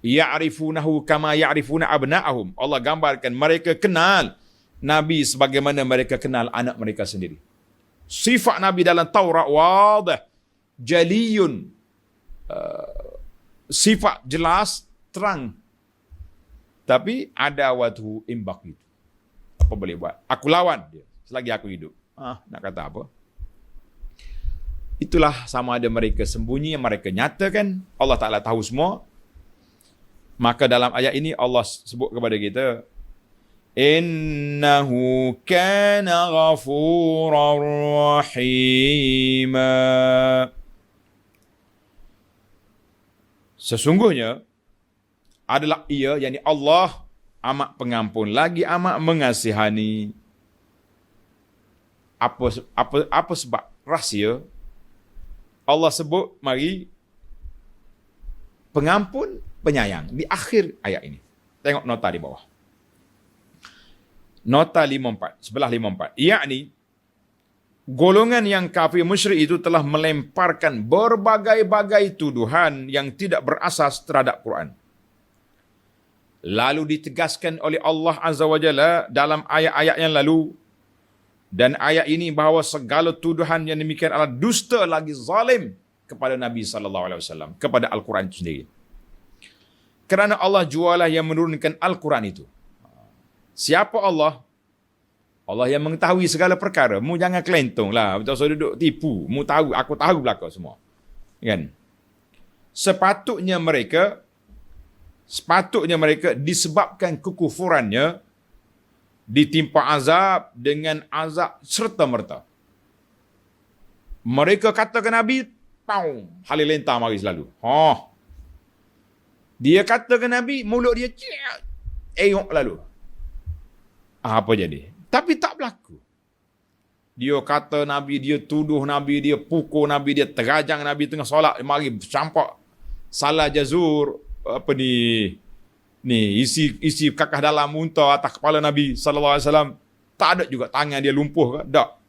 Ya'rifunahu kama ya'rifuna abna'ahum. Allah gambarkan mereka kenal Nabi sebagaimana mereka kenal anak mereka sendiri. Sifat Nabi dalam Taurat wadah, jaliyun, sifat jelas, terang. Tapi adawatuhu imbak itu. Apa boleh buat? Aku lawan dia selagi aku hidup. Nak kata apa? Itulah, sama ada mereka sembunyi, mereka nyatakan. Allah Ta'ala tahu semua. Maka dalam ayat ini Allah sebut kepada kita, innahu kana ghafurar rahima. Sesungguhnya adalah ia, yakni Allah, amat pengampun lagi amat mengasihani. Apa sebab rahsia? Allah sebut mari pengampun, penyayang di akhir ayat ini. Tengok nota di bawah. Nota 54, sebelah 54. Yakni golongan yang kafir musyrik itu telah melemparkan berbagai-bagai tuduhan yang tidak berasas terhadap Quran. Lalu ditegaskan oleh Allah Azza wa Jalla dalam ayat-ayat yang lalu dan ayat ini bahawa segala tuduhan yang demikian adalah dusta lagi zalim kepada Nabi SAW, kepada Al-Quran itu sendiri. Kerana Allah jualah yang menurunkan Al-Quran itu. Siapa Allah? Allah yang mengetahui segala perkara. Mu jangan kelentong lah. Betul-betul duduk tipu. Mu tahu, aku tahu belakang semua. Kan? Sepatutnya mereka disebabkan kekufurannya ditimpa azab dengan azab serta-merta. Mereka kata ke Nabi, halilintar mari selalu. Dia kata ke Nabi, mulut dia eyok lalu. Apa jadi? Tapi tak berlaku. Dia kata Nabi, dia tuduh Nabi, dia pukul Nabi, dia terajang Nabi tengah solat, mari campak salah jazur, isi kakah dalam muntah atas kepala Nabi sallallahu alaihi wasallam. Tak ada juga tangan dia lumpuh ke? Tak.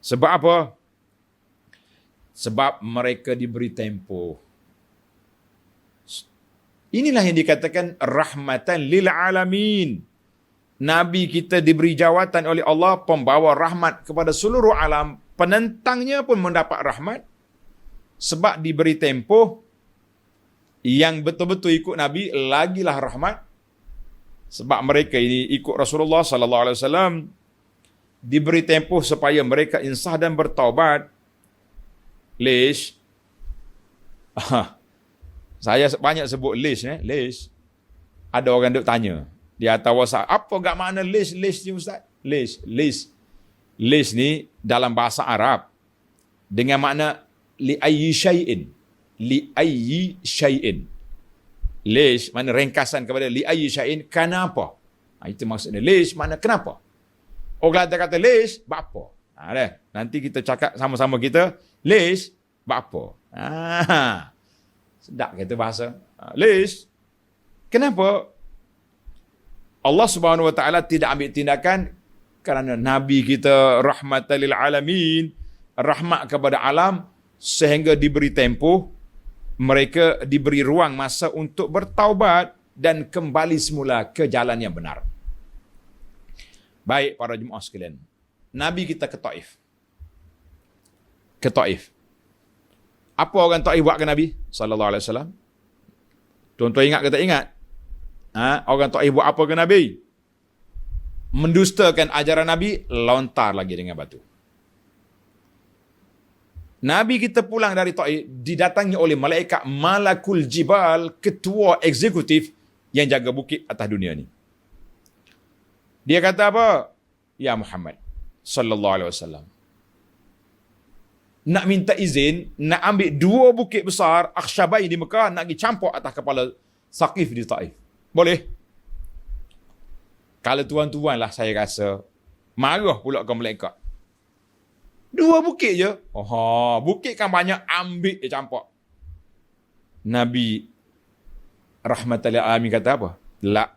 Sebab apa? Sebab mereka diberi tempoh. Inilah yang dikatakan rahmatan lil alamin. Nabi kita diberi jawatan oleh Allah pembawa rahmat kepada seluruh alam. Penentangnya pun mendapat rahmat. Sebab diberi tempoh yang betul-betul ikut Nabi lagilah rahmat. Sebab mereka ini ikut Rasulullah sallallahu alaihi wasallam diberi tempoh supaya mereka insaf dan bertaubat. Lish. Saya banyak sebut lish lish. Ada orang duk tanya di atas WhatsApp, apa gak makna lish ni ustaz? Lish ni dalam bahasa Arab dengan makna li ayyi syai'in. Lish makna ringkasan kepada li ayyi syai'in, kenapa? Itu maksudnya lish makna kenapa. Orang kata lish apa? Nanti kita cakap sama-sama kita lish apa. Sedap kata bahasa. Lish kenapa Allah Subhanahu Wa Taala tidak ambil tindakan? Kerana Nabi kita rahmatan lil alamin, rahmat kepada alam, sehingga diberi tempoh, mereka diberi ruang masa untuk bertaubat dan kembali semula ke jalan yang benar. Baik para jemaah sekalian, Nabi kita ke Taif. Apa orang Taif buat ke Nabi sallallahu alaihi wasallam? Tuan-tuan ingat ke tak ingat? Orang Taif buat apa ke Nabi? Mendustakan ajaran Nabi, lontar lagi dengan batu. Nabi kita pulang dari Taif didatangi oleh malaikat Malakul Jibal, ketua eksekutif yang jaga bukit atas dunia ni. Dia kata apa? Ya Muhammad sallallahu alaihi wasallam, nak minta izin nak ambil 2 bukit besar Akhshabai di Mekah, nak pergi campur atas kepala Saqif di Taif. Boleh? Kalau tuan-tuan lah saya rasa marah pula ke malaikat. 2 bukit je. Bukit kan banyak, ambil je campur. Nabi rahmatan lil alamin kata apa? La.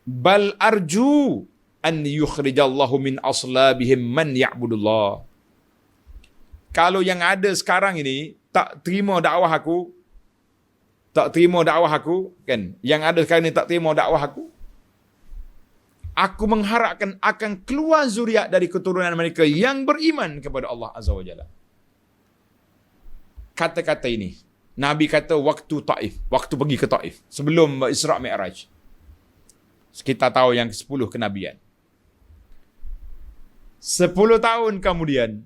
Bal arju an yukhrijallahu min aslabihim man ya'budullah. Kalau yang ada sekarang ini tak terima dakwah aku, kan? Yang ada sekarang ini tak terima dakwah aku mengharapkan akan keluar zuriat dari keturunan mereka yang beriman kepada Allah Azza wa Jalla. Kata-kata ini Nabi kata waktu pergi ke Taif, sebelum Isra' Mi'raj. Kita tahu yang ke-10 kenabian. 10 tahun kemudian,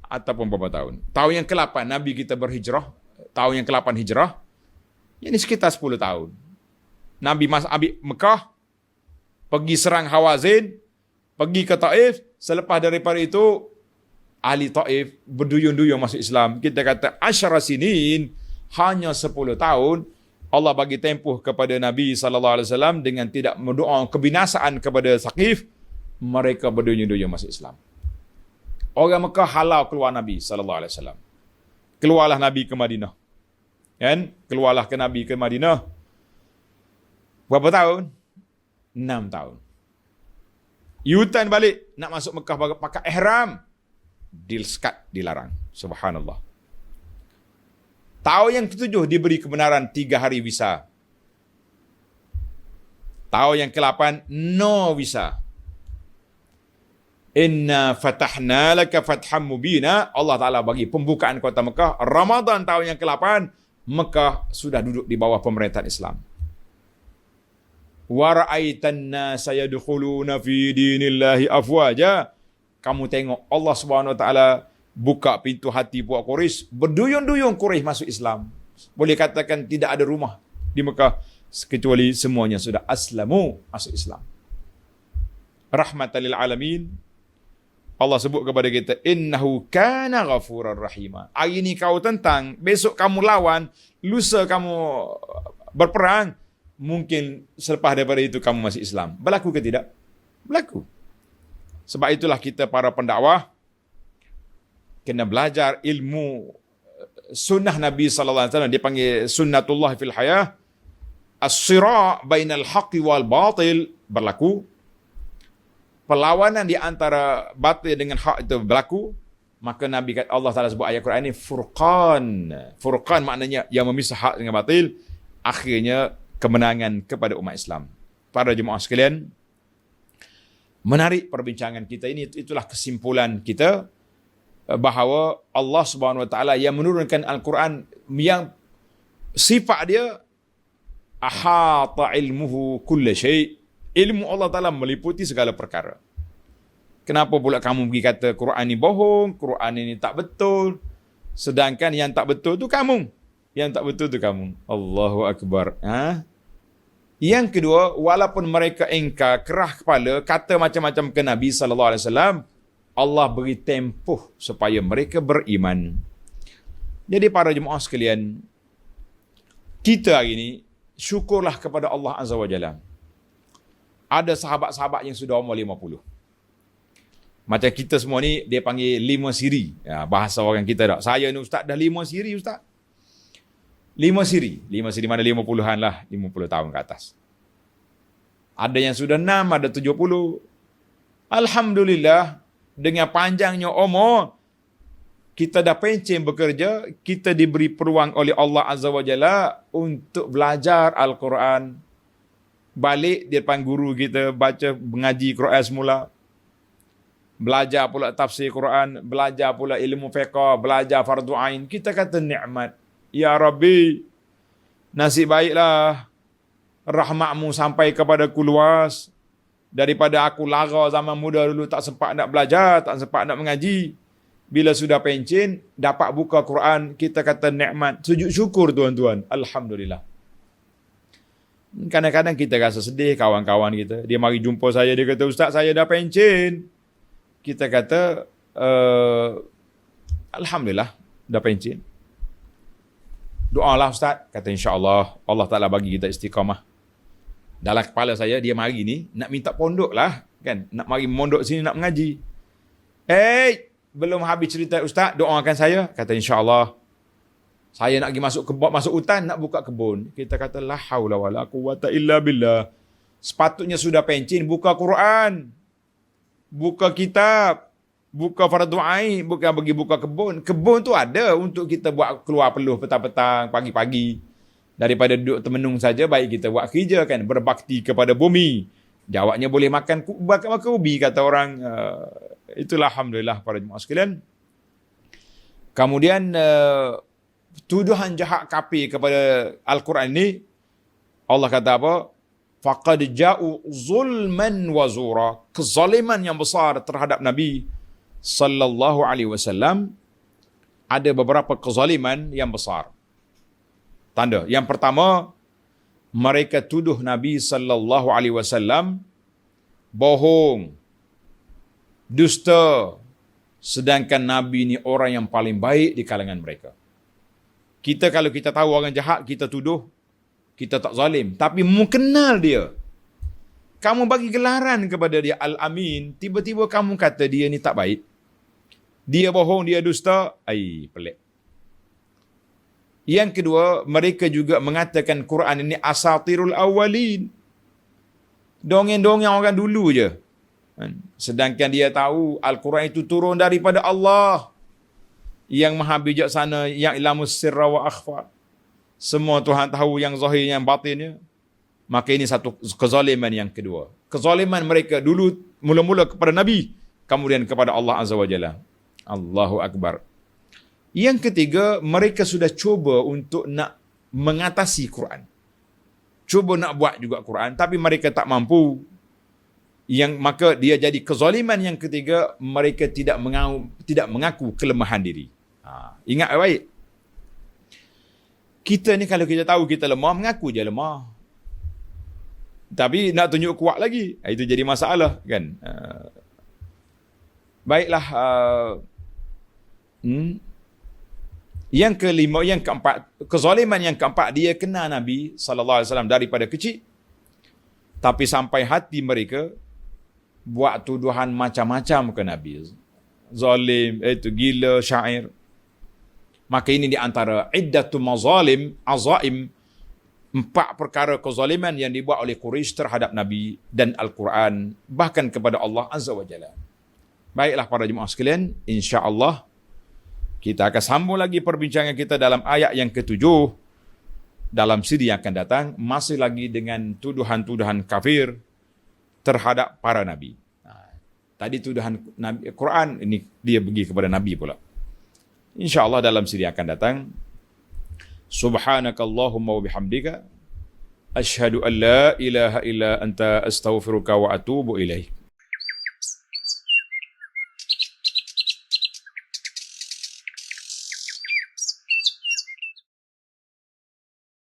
ataupun berapa tahun? Tahun yang ke-8 Nabi kita berhijrah, tahun yang ke-8 hijrah, ini sekitar 10 tahun. Nabi ambil Mekah, pergi serang Hawazin, pergi ke Taif. Selepas daripada itu, ahli Taif berduyun-duyun masuk Islam. Kita kata asyara sinin, hanya 10 tahun, Allah bagi tempoh kepada Nabi SAW dengan tidak berdoa kebinasaan kepada Saqif, mereka berduyun-duyun masuk Islam. Orang Mekah halau keluar Nabi SAW. Keluarlah Nabi ke Madinah. Kan? Keluarlah ke Nabi ke Madinah. Berapa tahun? 6 tahun. U-turn balik, nak masuk Mekah pakai ihram. Dilsekat, dilarang. Subhanallah. Tahun yang ke-7 diberi kebenaran 3 hari visa. Tahun yang ke-8 no visa. Inna fatahna laka fatham mubina. Allah Ta'ala bagi pembukaan kota Mekah. Ramadan tahun yang ke-8, Mekah sudah duduk di bawah pemerintahan Islam. Wa ra'aitan nasa yadkhuluna fi dinillahi afwaja. Kamu tengok Allah Subhanahu wa taala buka pintu hati puak Quraisy, berduyun-duyun Quraisy masuk Islam. Boleh katakan tidak ada rumah di Mekah kecuali semuanya sudah aslamu, masuk Islam. Rahmatan lil alamin. Allah sebut kepada kita, innahu kana ghafurar rahima. Hari ini kau tentang, besok kamu lawan, lusa kamu berperang, mungkin selepas daripada itu kamu masih Islam. Berlaku ke tidak? Berlaku. Sebab itulah kita para pendakwah kena belajar ilmu sunnah Nabi sallallahu alaihi wasallam. Dia panggil sunnatullah fil hayah. As-sira' bainal haqqi wal batil berlaku. Perlawanan di antara batil dengan hak itu berlaku. Maka Nabi kata, Allah Taala sebut ayat Quran ini furqan. Furqan maknanya yang memisah hak dengan batil. Akhirnya kemenangan kepada umat Islam. Para jemaah sekalian, menarik perbincangan kita ini. Itulah kesimpulan kita. bahawa Allah Subhanahu Wa Taala yang menurunkan Al-Quran yang sifat dia ahata ilmuhu kulla syai'. Ilmu Allah Taala meliputi segala perkara. Kenapa pula kamu pergi kata Quran ni bohong, Quran ini tak betul, sedangkan yang tak betul tu kamu. Yang tak betul tu kamu. Allahu Akbar. Yang kedua, walaupun mereka engkar, kerah kepala, kata macam-macam ke Nabi SAW, Allah beri tempoh supaya mereka beriman. Jadi para jemaah sekalian, kita hari ini, syukurlah kepada Allah Azza wa Jalla. Ada sahabat-sahabat yang sudah umur 50. Macam kita semua ni, dia panggil 5 siri. Ya, bahasa orang kita tak. Saya ni ustaz dah 5 siri ustaz. 5 siri. 5 siri mana 50-an lah. 50 tahun ke atas. Ada yang sudah 6, ada 70. Alhamdulillah, dengan panjangnya umur, kita dah pencen bekerja, kita diberi peluang oleh Allah Azza wa Jalla untuk belajar Al-Quran. Balik di depan guru kita, baca, mengaji Quran semula. Belajar pula tafsir Quran, belajar pula ilmu fiqh, belajar fardu ain. Kita kata nikmat. Ya Rabbi, nasib baiklah rahmatmu sampai kepadaku luas. Daripada aku lara zaman muda dulu tak sempat nak belajar, tak sempat nak mengaji. Bila sudah pencen, dapat buka Quran, kita kata nikmat. Sujud syukur tuan-tuan. Alhamdulillah. Kadang-kadang kita rasa sedih kawan-kawan kita. Dia mari jumpa saya, dia kata, Ustaz saya dah pencen. Kita kata, Alhamdulillah, dah pencen. Doalah Ustaz, kata insya-Allah Allah Taala bagi kita istiqamah. Dalam kepala saya dia mari ni nak minta pondok lah kan, nak mari mondok sini nak mengaji. Belum habis cerita Ustaz, doakan saya, kata insya-Allah saya nak pergi masuk hutan nak buka kebun. Kita kata la haula wala quwata illa billah. Sepatutnya sudah pencen buka Quran, buka kitab, buka fardu ain, bukan bagi buka kebun. Kebun tu ada untuk kita buat keluar peluh petang-petang, pagi-pagi. Daripada duduk termenung saja, baik kita buat kerja kan, berbakti kepada bumi. Jawabnya boleh makan ubi, kata orang. Itulah Alhamdulillah para jemaah sekalian. Kemudian, tuduhan jahat kafir kepada Al-Quran ini, Allah kata apa? Faqad ja'u zulman wa zura. Kezaliman yang besar terhadap Nabi sallallahu alaihi wasallam. Ada beberapa kezaliman yang besar. Tanda. Yang pertama, mereka tuduh Nabi sallallahu alaihi wasallam bohong, dusta, sedangkan Nabi ni orang yang paling baik di kalangan mereka. Kita kalau kita tahu orang jahat, kita tuduh, kita tak zalim. Tapi kenal dia. Kamu bagi gelaran kepada dia Al-Amin, tiba-tiba kamu kata dia ni tak baik. Dia bohong, dia dusta. Pelik. Yang kedua, mereka juga mengatakan Quran ini asatirul awwalin. Dongeng-dongeng orang dulu je. Sedangkan dia tahu Al-Quran itu turun daripada Allah yang maha bijaksana, yang ilamus sirra wa akhfa. Semua Tuhan tahu yang zahir, yang batinnya. Maka ini satu kezaliman yang kedua. Kezaliman mereka dulu mula-mula kepada Nabi, kemudian kepada Allah Azza wa Jalla. Allahu Akbar. Yang ketiga, mereka sudah cuba untuk nak mengatasi Quran. Cuba nak buat juga Quran, tapi mereka tak mampu. Maka dia jadi kezaliman yang ketiga, mereka tidak mengaku kelemahan diri. Ingat baik. Kita ni kalau kita tahu kita lemah, mengaku je lemah. Tapi nak tunjuk kuat lagi, itu jadi masalah kan. Baiklah. Yang kelima, yang keempat, kezaliman yang keempat, dia kenal Nabi SAW daripada kecil. Tapi sampai hati mereka buat tuduhan macam-macam ke Nabi. Zalim, itu gila, syair. Maka ini di antara iddatu mazalim, azaim, 4 perkara kezaliman yang dibuat oleh Quraisy terhadap Nabi dan Al-Quran, bahkan kepada Allah Azza wa Jalla. Baiklah para jemaah sekalian, insya-Allah kita akan sambung lagi perbincangan kita dalam ayat yang ke-7 dalam siri yang akan datang, masih lagi dengan tuduhan-tuduhan kafir terhadap para nabi. Tadi tuduhan Nabi Quran, ini dia pergi kepada Nabi pula. InsyaAllah dalam siri akan datang. Subhanakallahumma wa bihamdika. Ashhadu an la ilaha illa anta astaghfiruka wa atubu ilaik.